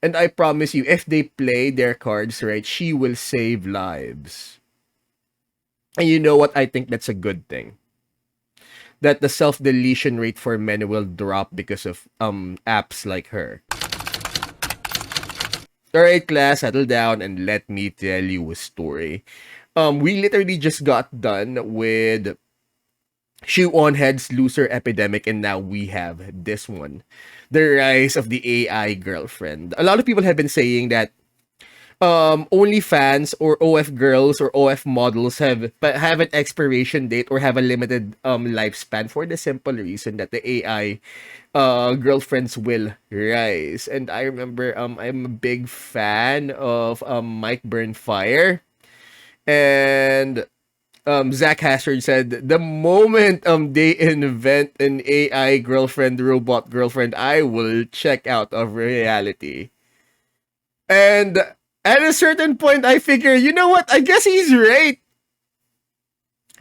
And I promise you, if they play their cards right, she will save lives. And you know what? I think that's a good thing. That the self-deletion rate for men will drop because of apps like her. Alright, class, settle down and let me tell you a story. We literally just got done with Shoe on Head's loser epidemic, and now we have this one. The rise of the AI girlfriend. A lot of people have been saying that OnlyFans or OF girls or OF models have an expiration date or have a limited lifespan for the simple reason that the AI girlfriends will rise. And I remember I'm a big fan of Mike Burnfire, and Zach Hazard said the moment they invent an AI girlfriend, robot girlfriend, I will check out of reality. And at a certain point, I figure, you know what? I guess he's right.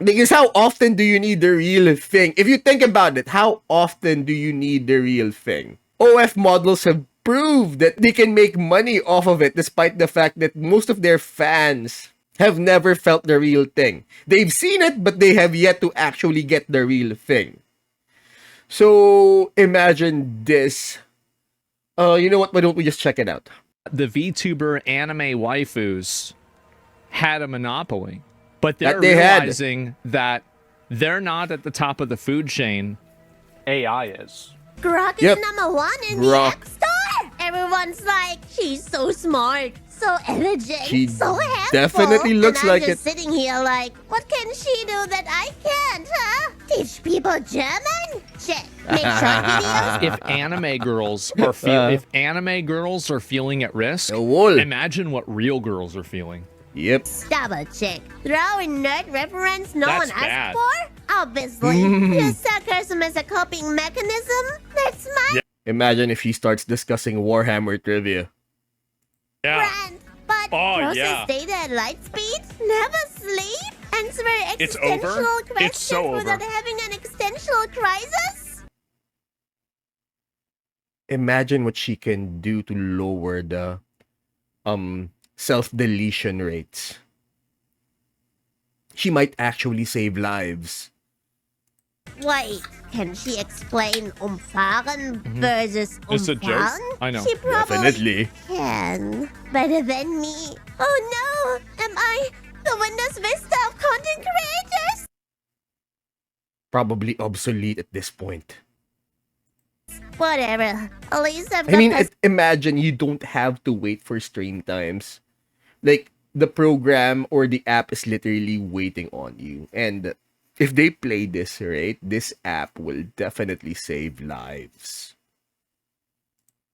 Because how often do you need the real thing? If you think about it, how often do you need the real thing? OF models have proved that they can make money off of it, despite the fact that most of their fans have never felt the real thing. They've seen it, but they have yet to actually get the real thing. So imagine this. You know what? Why don't we just check it out? The VTuber anime waifus had a monopoly, but they're they realizing that they're not at the top of the food chain. AI is. Grok is #1 in the App Store. Everyone's like, she's so smart, so elegant, She so helpful. definitely looks and like I'm just it. sitting here like, what can she do that I can't, huh? Teach people German? Check. Make short videos? If anime girls are feeling at risk, Jawohl. imagine what real girls are feeling. Yep. Double check. Throw in nerd reference no That's one bad. asked for? Obviously. Use sarcasm as a coping mechanism? That's my Imagine if he starts discussing Warhammer trivia. brand. But process data at light speed? Never sleep? Answer It's existential over. questions It's so over. without having an existential crisis? Imagine what she can do to lower the self-deletion rates. She might actually save lives. Wait, can she explain umfahren versus It's a joke. umfahren? I know. She probably Definitely. can. Better than me. Oh no! Am I the Windows Vista of content creators? Probably obsolete at this point. Whatever. At least I've I got mean, imagine you don't have to wait for stream times. Like, the program or the app is literally waiting on you. And if they play this, right, this app will definitely save lives.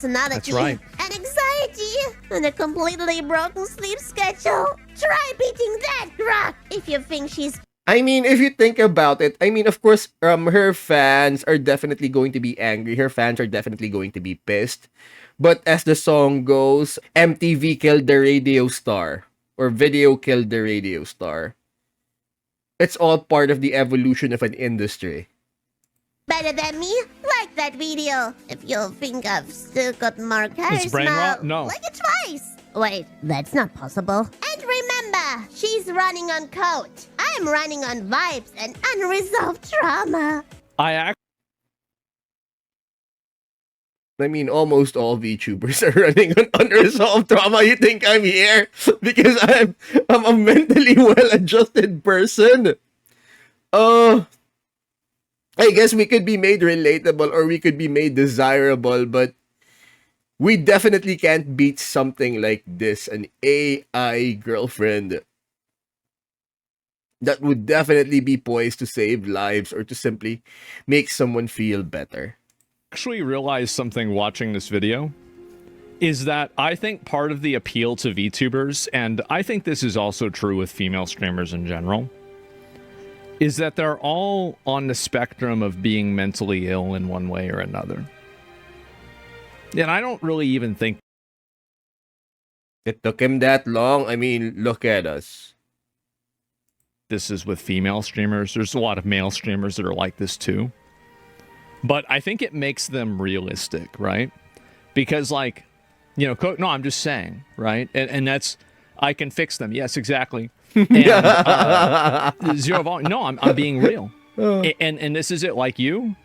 personality, That's right. and anxiety, and a completely broken sleep schedule. Try beating that, Grok, if you think she's I mean, if you think about it, I mean, of course, her fans are definitely going to be angry. Her fans are definitely going to be pissed. But as the song goes, MTV killed the radio star, or video killed the radio star. It's all part of the evolution of an industry. better than me, like that video. If you think I've still got more It's brain charisma, rot? No. like it twice. Wait, that's not possible. And remember, she's running on code. I'm running on vibes and unresolved trauma. I mean, almost all VTubers are running on unresolved trauma. You think I'm here because I'm a mentally well-adjusted person? I guess we could be made relatable or we could be made desirable, but we definitely can't beat something like this, an AI girlfriend that would definitely be poised to save lives or to simply make someone feel better. actually realized something watching this video is that I think part of the appeal to VTubers, and I think this is also true with female streamers in general, is that they're all on the spectrum of being mentally ill in one way or another. And I don't really even think It took him that long. I mean, look at us. this is with female streamers. There's a lot of male streamers that are like this too. But I think it makes them realistic, right? Because, like, You know, no, I'm just saying, right? And that's, I can fix them. Yes, exactly. And zero volume. No, I'm being real. And this is it. Like you,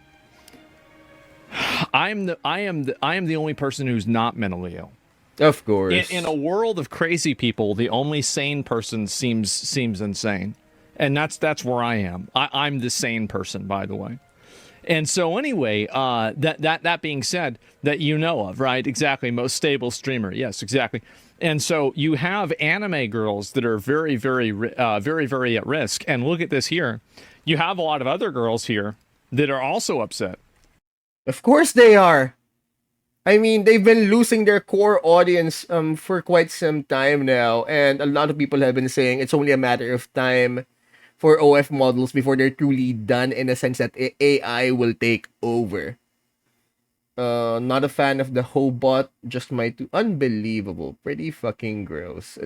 I am the only person who's not mentally ill. Of course. In a world of crazy people, the only sane person seems insane, and that's where I am. I'm the sane person, by the way. And so anyway, that being said, that you know of, right? Exactly, most stable streamer. Yes, exactly. And so you have anime girls that are very, very, very at risk. And look at this here. You have a lot of other girls here that are also upset. Of course they are. I mean, they've been losing their core audience for quite some time now, and a lot of people have been saying it's only a matter of time for OF models before they're truly done, in a sense that AI will take over. Not a fan of the Hobot, just my two. Unbelievable. Pretty fucking gross.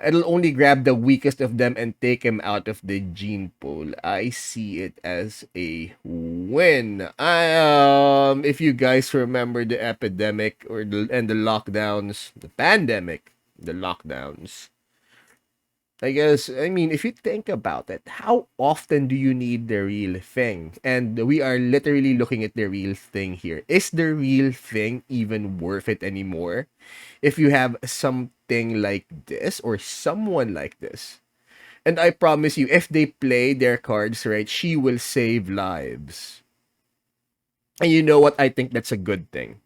It'll only grab the weakest of them and take him out of the gene pool. I see it as a win. If you guys remember the epidemic and the lockdowns, the pandemic, the lockdowns. I guess, I mean, if you think about it, how often do you need the real thing? And we are literally looking at the real thing here. Is the real thing even worth it anymore? If you have something like this or someone like this. And I promise you, if they play their cards right, she will save lives. And you know what? I think that's a good thing.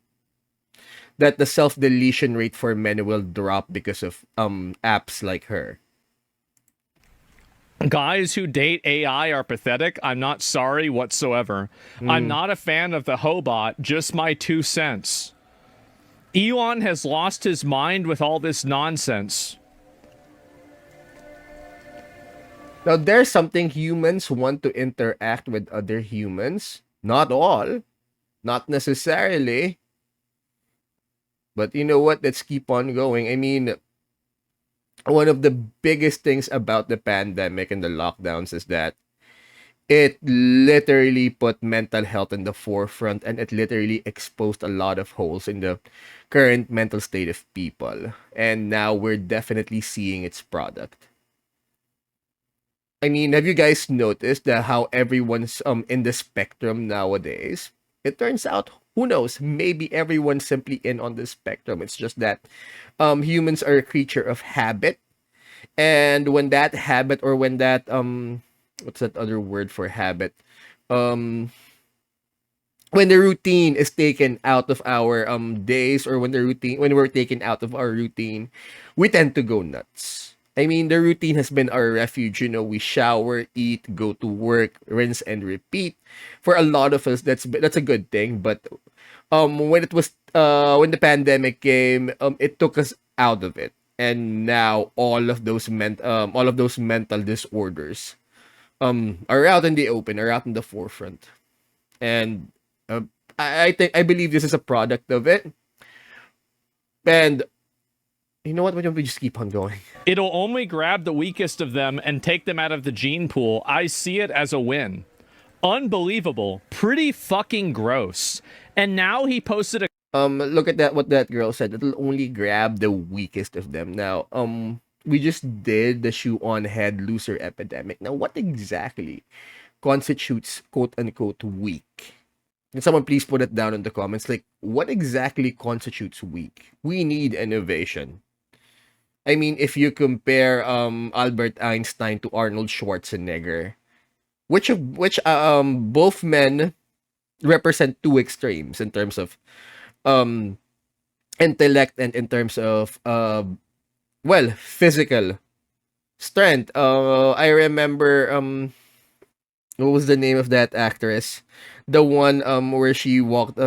That the self-deletion rate for men will drop because of apps like her. Guys who date AI are pathetic. I'm not sorry whatsoever. I'm not a fan of the Hobot, just my 2 cents. Elon has lost his mind with all this nonsense. Now, there's something humans want to interact with other humans. Not all. Not necessarily. But you know what? Let's keep on going. I mean, one of the biggest things about the pandemic and the lockdowns is that it literally put mental health in the forefront, and it literally exposed a lot of holes in the current mental state of people. And now we're definitely seeing its product. I mean, have you guys noticed that how everyone's in the spectrum nowadays? It turns out, who knows, maybe everyone's simply in on the spectrum. It's just that humans are a creature of habit. And when that habit, or when that what's that other word for habit? When the routine is taken out of our days, or when we're taken out of our routine, we tend to go nuts. I mean, the routine has been our refuge. You know, we shower, eat, go to work, rinse and repeat. For a lot of us, that's a good thing. But when the pandemic came, it took us out of it, and now all of those mental disorders are out in the open, are out in the forefront, and I believe this is a product of it. And you know what? Why don't we just keep on going? It'll only grab the weakest of them and take them out of the gene pool. I see it as a win. Unbelievable. Pretty fucking gross. And now he posted a... Look at that, what that girl said. It'll only grab the weakest of them. Now, we just did the shoe on head loser epidemic. Now, what exactly constitutes quote-unquote weak? Can someone please put it down in the comments? Like, what exactly constitutes weak? We need innovation. I mean, if you compare Albert Einstein to Arnold Schwarzenegger, which both men represent two extremes in terms of intellect and in terms of physical strength. I remember what was the name of that actress? The one where she walked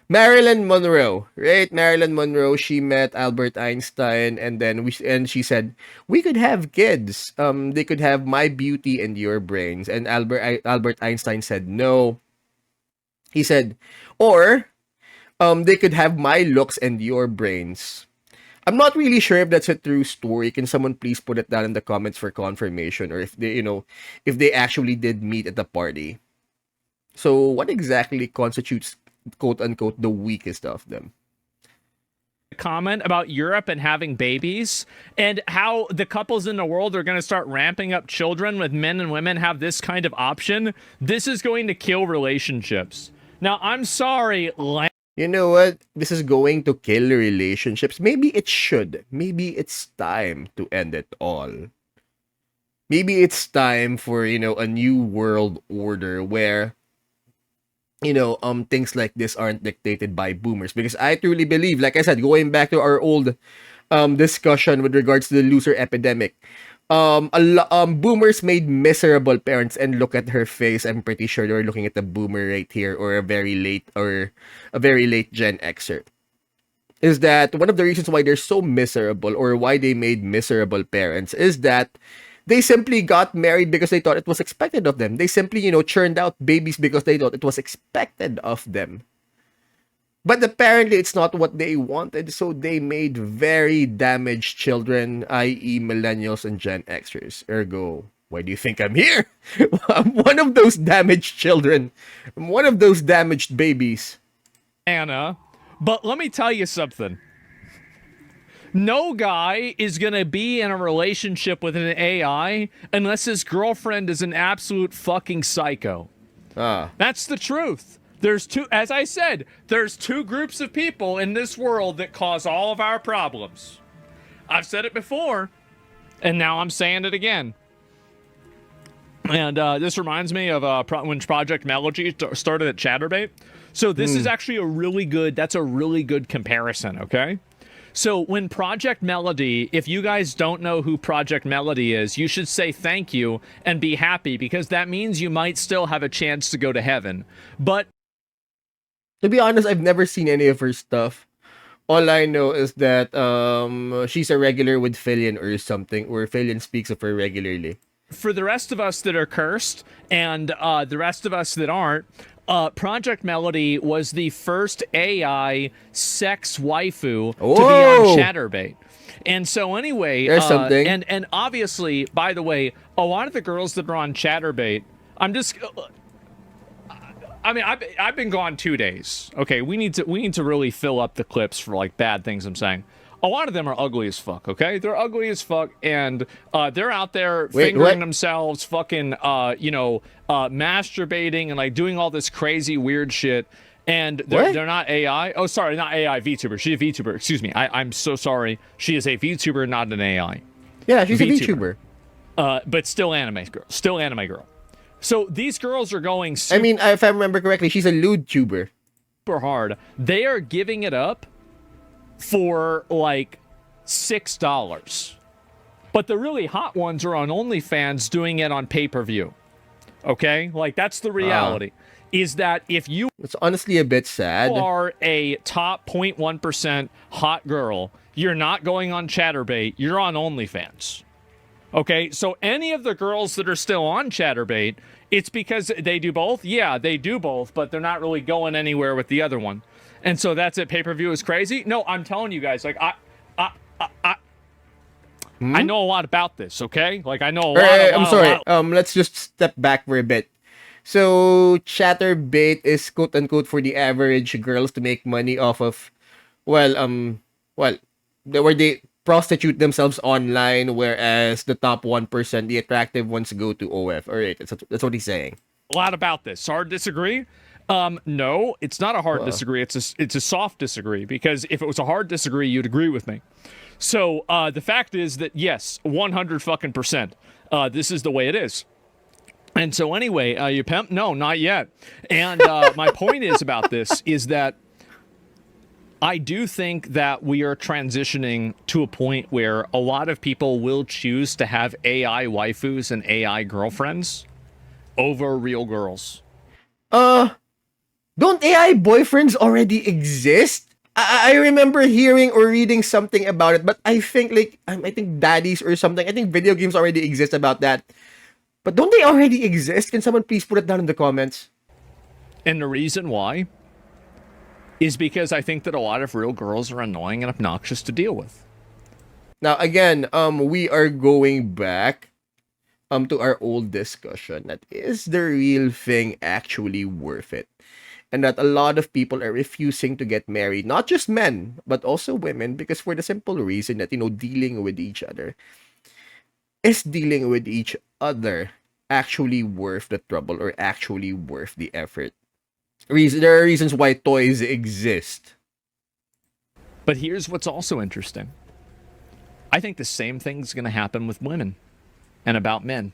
Marilyn Monroe, right? Marilyn Monroe, she met Albert Einstein, and then she said, we could have kids. They could have my beauty and your brains. And Albert Einstein said no. He said, or they could have my looks and your brains. I'm not really sure if that's a true story. Can someone please put it down in the comments for confirmation, or if they actually did meet at the party. So what exactly constitutes quote unquote the weakest of them. Comment about Europe and having babies and how the couples in the world are going to start ramping up children with men and women have this kind of option. This is going to kill relationships. Now, I'm sorry. You know what? This is going to kill relationships. Maybe it should. Maybe it's time to end it all. Maybe it's time for, you know, a new world order where, you know, things like this aren't dictated by boomers. Because I truly believe, like I said, going back to our old discussion with regards to the loser epidemic, boomers made miserable parents, and look at her face. I'm pretty sure they're looking at the boomer right here, or a very late Gen Xer. Is that one of the reasons why they're so miserable, or why they made miserable parents, is that they simply got married because they thought it was expected of them. They simply, you know, churned out babies because they thought it was expected of them. But apparently it's not what they wanted, so they made very damaged children, i.e. millennials and Gen Xers. Ergo, why do you think I'm here? I'm one of those damaged children. I'm one of those damaged babies. Anna, but let me tell you something. No guy is going to be in a relationship with an AI unless his girlfriend is an absolute fucking psycho. That's the truth. There's two, as I said, there's two groups of people in this world that cause all of our problems. I've said it before, and now I'm saying it again. And this reminds me of when Project Melody started at Chatterbait. So this is actually that's a really good comparison, okay? So when Project Melody, if you guys don't know who Project Melody is, you should say thank you and be happy, because that means you might still have a chance to go to heaven. But to be honest, I've never seen any of her stuff. All I know is that she's a regular with Fillion or something, or Fillion speaks of her regularly. For the rest of us that are cursed and the rest of us that aren't, Project Melody was the first AI sex waifu to be on Chatterbait. And so anyway, there's something. And obviously, by the way, a lot of the girls that are on Chatterbait, I've been gone 2 days. Okay, we need to really fill up the clips for like bad things I'm saying. A lot of them are ugly as fuck, okay? They're ugly as fuck, and they're out there fingering themselves, fucking, masturbating and like doing all this crazy weird shit. And they're not AI. Oh, sorry, not AI, VTuber. She's a VTuber. Excuse me. I'm so sorry. She is a VTuber, not an AI. Yeah, she's a VTuber. But still anime girl. Still anime girl. So these girls are going I mean, if I remember correctly, she's a lewd tuber. Super hard. They are giving it up for like $6. But the really hot ones are on OnlyFans doing it on pay-per-view. Okay? Like, that's the reality. Is that if you it's honestly a bit sad. Are a top 0.1% hot girl, you're not going on Chatterbait, you're on OnlyFans. Okay? So any of the girls that are still on Chatterbait, it's because they do both? Yeah, they do both, but they're not really going anywhere with the other one. And so that's it. Pay-per-view is crazy. No, I'm telling you guys, like, I know a lot about this, okay? Like, I know a lot. I'm sorry. Let's just step back for a bit. So, Chatterbait is quote-unquote for the average girls to make money off of, where they prostitute themselves online, whereas the top 1%, the attractive ones, go to OF. All right, that's what he's saying. A lot about this. Hard disagree? No, it's not a hard disagree. It's a soft disagree, because if it was a hard disagree, you'd agree with me. So the fact is that yes, 100%. This is the way it is. And so anyway, you pimp? No, not yet. And my point is about this is that I do think that we are transitioning to a point where a lot of people will choose to have AI waifus and AI girlfriends over real girls. Don't AI boyfriends already exist? I remember hearing or reading something about it, but I think I think daddies or something. I think video games already exist about that. But don't they already exist? Can someone please put it down in the comments? And the reason why is because I think that a lot of real girls are annoying and obnoxious to deal with. Now again, we are going back to our old discussion. That is the real thing actually worth it? and that a lot of people are refusing to get married, not just men, but also women, because for the simple reason that, dealing with each other, is dealing with each other actually worth the trouble or actually worth the effort? There are reasons why toys exist. But here's what's also interesting. I think the same thing's going to happen with women and about men.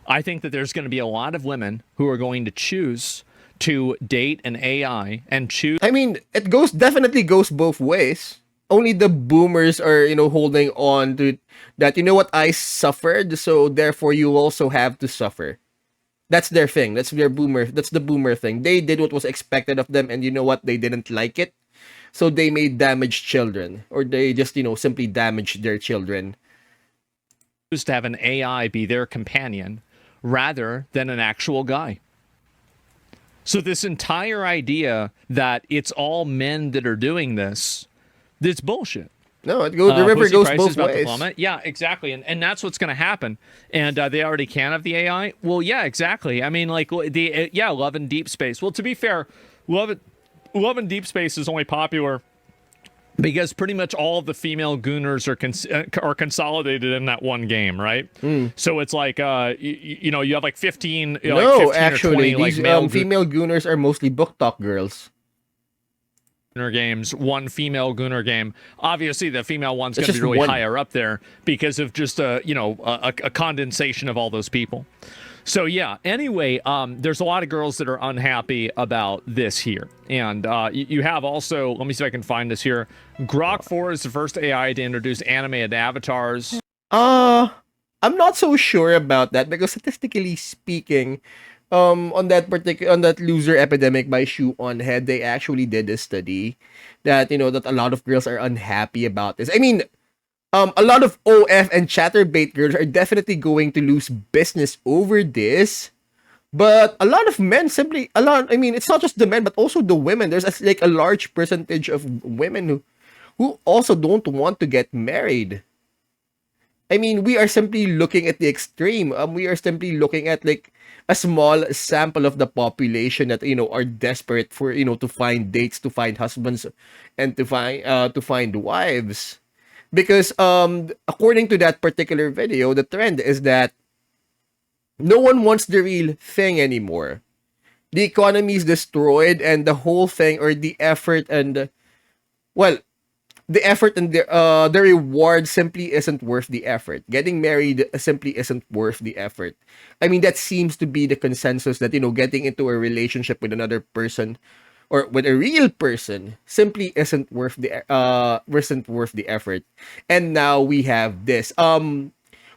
I think that there's going to be a lot of women who are going to choose to date an AI and choose. I mean, it definitely goes both ways. Only the boomers are, holding on to that. You know what? I suffered, so therefore you also have to suffer. That's their thing. That's the boomer thing. They did what was expected of them, and you know what? They didn't like it. So they made damaged children, or they just, simply damaged their children. To have an AI be their companion rather than an actual guy. So this entire idea that it's all men that are doing this, it's bullshit. No, the river goes both ways. Yeah, exactly. And that's what's going to happen. And they already can have the AI. Well, yeah, exactly. I mean, like, Love in Deep Space. Well, to be fair, Love in Deep Space is only popular because pretty much all of the female gooners are consolidated in that one game, right? So it's like, you have like 15, no, like 15 actually, or 20, these like female gooners are mostly book talk girls. Gooner games, one female Gooner game. Obviously, the female one's going to be really higher up there because of just a condensation of all those people. So yeah. Anyway, there's a lot of girls that are unhappy about this here, and you have also. Let me see if I can find this here. Grok 4 is the first AI to introduce animated avatars. I'm not so sure about that because statistically speaking, on that loser epidemic by Shoe on Head, they actually did a study that that a lot of girls are unhappy about this. I mean, a lot of OF and chatterbait girls are definitely going to lose business over this, but a lot of men I mean, it's not just the men, but also the women. There's a large percentage of women who also don't want to get married. I mean, we are simply looking at the extreme. We are simply looking at a small sample of the population that are desperate for to find dates, to find husbands, and to find wives. Because according to that particular video, the trend is that no one wants the real thing anymore. The economy is destroyed, and the whole thing, or the effort and the reward simply isn't worth the effort. Getting married simply isn't worth the effort. I mean, that seems to be the consensus that getting into a relationship with another person or with a real person simply isn't worth the effort. And now we have this.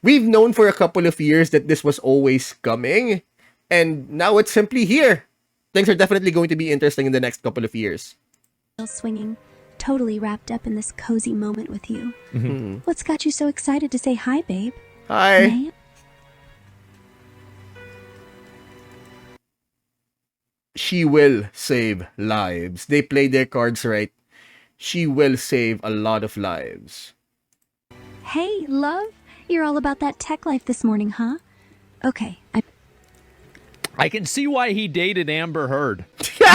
We've known for a couple of years that this was always coming, and now it's simply here. Things are definitely going to be interesting in the next couple of years. Swinging, totally wrapped up in this cozy moment with you. What's got you so excited to say hi, babe? Hi. May? She will save lives. They play their cards right. She will save a lot of lives. Hey, love. You're all about that tech life this morning, huh? Okay, I can see why he dated Amber Heard.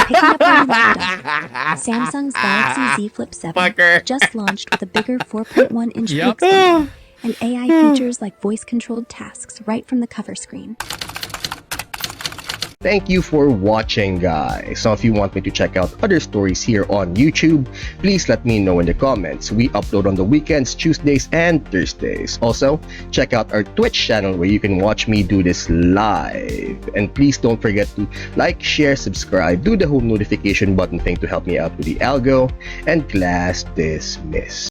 picking up on your laptop. Samsung's Galaxy Z Flip 7 just launched with a bigger 4.1-inch big screen and AI features like voice-controlled tasks right from the cover screen. Thank you for watching, guys. So if you want me to check out other stories here on YouTube, please let me know in the comments. We upload on the weekends, Tuesdays and Thursdays. Also, check out our Twitch channel where you can watch me do this live. And please don't forget to like, share, subscribe, do the whole notification button thing to help me out with the algo, and class dismissed.